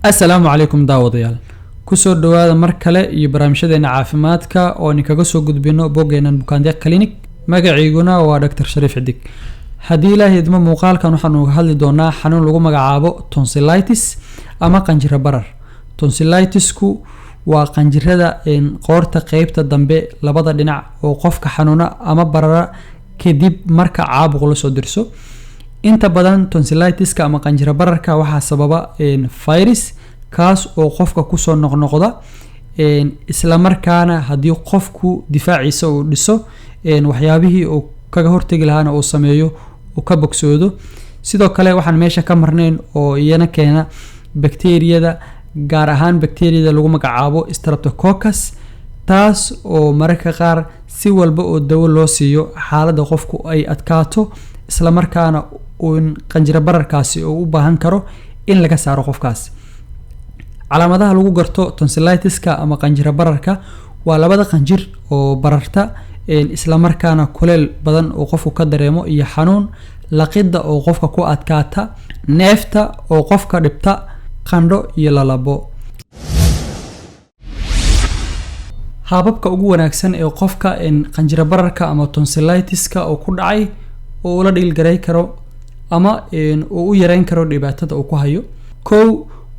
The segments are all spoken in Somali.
Assalaamu calaykum daawadayaal. Kusoo dhawaada mar kale iyo barnaamijyadeena caafimaadka oo aan kaga soo gudbino boggeenan bukaandeeq clinic. Magaciiguna waa Dr. Sharif Xidig. Haddii Ilaahay idmo muuqaalkan waxaan uga hadli doonaa xanuun lagu magacaabo tonsillitis ama qanjiro barar. Tonsillitis-ku waa qanjirada qoorta qaybta dambe labada dhinac oo qofka xanuuna ama barara kadib marka caabuq la soo dirso. Inta badan tonsillitis-ka ama qanjiro bararka waxaa sababa virus kaas oo qofka ku soo noqnoqda isla markaana haddii qofku difaaciisa uu dhiso waxyaabihii uu kaga hortagi lahaana uu sameeyo uu ka bogsoodo. Sidoo kale waxaan meesha ka marnayn oo iyana keena bakteeriyada, gaar ahaan bakteeriyada lagu magacaabo Streptococcus, taas oo mararka qaar si walba oo dawo loo siiyo xaaladda qofku ay adkaato isla markaana qanjiro bararkaasi oo u baahan karo in laga saaro qofkaas. Calaamadaha lagu garto tonsillitis-ka ama qanjiro bararka waa labada qanjir oo bararta isla markaana kuleel badan oo qofku ka dareemo iyo xanuun, laqidda oo qofka ku adkaata, neefta oo qofka dhibta, qandho iyo lalabo. Hababka ugu wanaagsan ee qofka qanjiro bararka ama tonsillitis-ka oo ku dhacay oo la dhilgaray karo ama uu u yareyn karo dhibaatada uu ku hayo.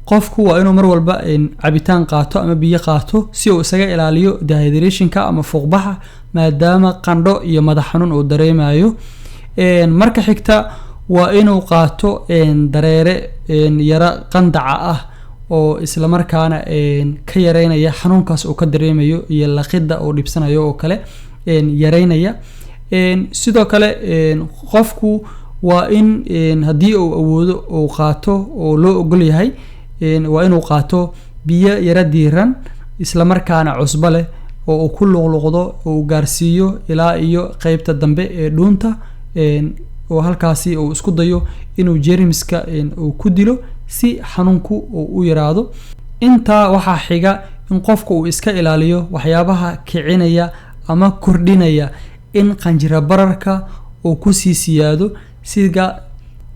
Qofku waa inuu mar walba cabitaan qaato ama biyo qaato si uu isaga ilaaliyo dehydration-ka ama fuuqbaxa maadaama qandho iyo madax xanuun uu dareemayo. Marka xigta waa inuu qaato dareere yara qandaca ah oo isla markaana ka yareynaya xanuunkaas uu ka dareemayo iyo laqidda uu dhibsanayo oo kale yareynaya. Sidoo kale qofku waa in haddii uu awoodo uu qaato oo loo ogol yahay waa inuu qaato biyo yara diiran isla markaana cusbo leh oo uu ku luqluqdo oo gaarsiiyo ilaa iyo qaybta dambe ee dhuunta oo halkaasi uu isku dayo inuu jeermiska uu ku dilo si xanuunku uu u yaraado. Intaa waxaa xiga in qofku uu iska ilaaliyo waxyaabaha kicinaya ama kordhinaya in qanjiro bararka uu ku sii siyaado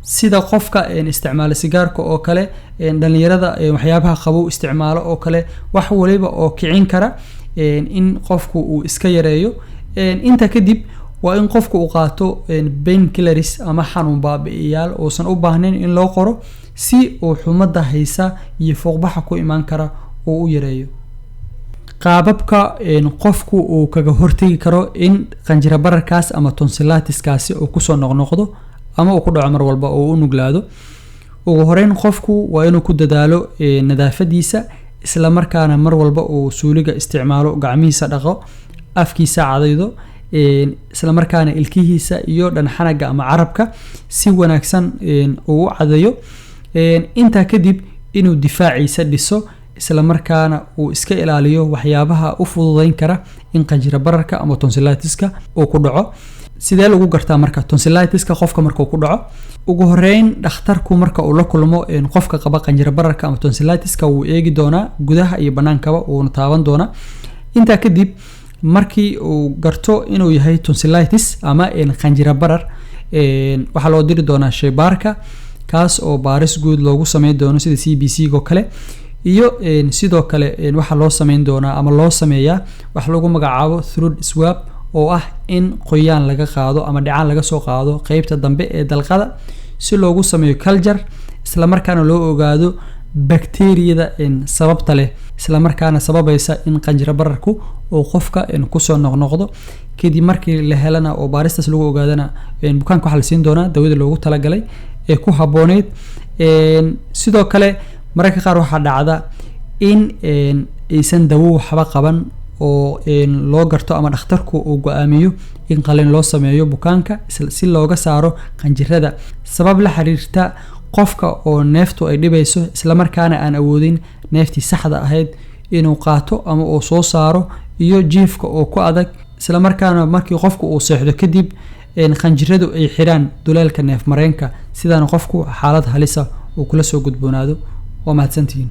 sida qofka isticmaala sigaarka oo kale, dhalinyarada waxyaabaha qabow isticmaalo oo kale, wax waliba oo kicin kara in qofku uu iska yareeyo. Inta kadib waa in qofku uu qaato painkillers ama xanuun baabi'iyaal oosan u baahnayn in loo qoro si uu xumada haysa iyo fuuqbaxa ku imaan kara uu u yareeyo. Qaababka qofku uu kaga hortagi karo in qanjiro bararkaas ama tonsillitis-kaasi uu kusoo noqnoqdo ama uu ku dhaco mar walba oo u nuglaado. Ugu horeyn qofku waa inuu ku dadaalo nadaafadiisa isla markaana mar walba uu suuliga isticmaalo, gacmihiisa dhaqo, afkiisa cadaydo, isla markaana ilkihiisa iyo dhanxanaga ama carabka si wanaagsan uu u cadayo. Intaa kadib inuu difaaciisa dhiso isla markaana uu iska ilaaliyo waxyaabaha u fududeyn kara in qanjiro bararka ama tonsillitis-ka uu ku dhaco. Sidee lagu gartaa marka tonsillitis-ka qofka markuu ku dhaco? Ugu horeyn dhakhtarku marka uu la kulmo qofka qaba qanjiro bararka ama tonsillitis-ka wuu eegi doonaa gudaha iyo banaankaba uuna taaban doonaa. Intaa kadib markii uu garto inuu yahay tonsillitis ama qanjiro barar waxaa loo diri doonaa shaybaarka kaas oo baaris guud loogu sameyn doono sida CBC-ga oo kale. Iyo sidoo kale waxaa loo sameyn doonaa ama loo sameeyaa wax lagu magacaabo throat swab oo ah in qoyaan laga qaado ama dhacaan laga soo qaado qaybta dambe ee dalqada si loogu sameeyo culture isla markaana loo ogaado bakteeriyada sababta leh isla markaana sababaysa in qanjiro bararku uu qofka ku soo noqnoqdo. kadib markii la helana oo baaristaas lagu ogaadana bukaanka waxaa la siin doonaa dawada loogu talagalay ee ku habbooneyd. Sidoo kale mararka qaar waxaa dhacda in aysan dawo waxba qaban oo loo garto ama dhakhtarku uu go'aamiyo in qalin loo sameeyo bukaanka si looga saaro qanjirada sabab la xiriirta qofka oo neeftu ay dhibayso isla markaana aan awoodin neeftii saxda ahayd inuu qaato ama uu soo saaro iyo jiifka oo ku adag isla markaana markii qofku uu seexdo kadib qanjiradu ay xiraan duleelka neef mareenka sidaan qofku xaalad halisa uu kula soo gudboonaado. waa mahadsantihiin.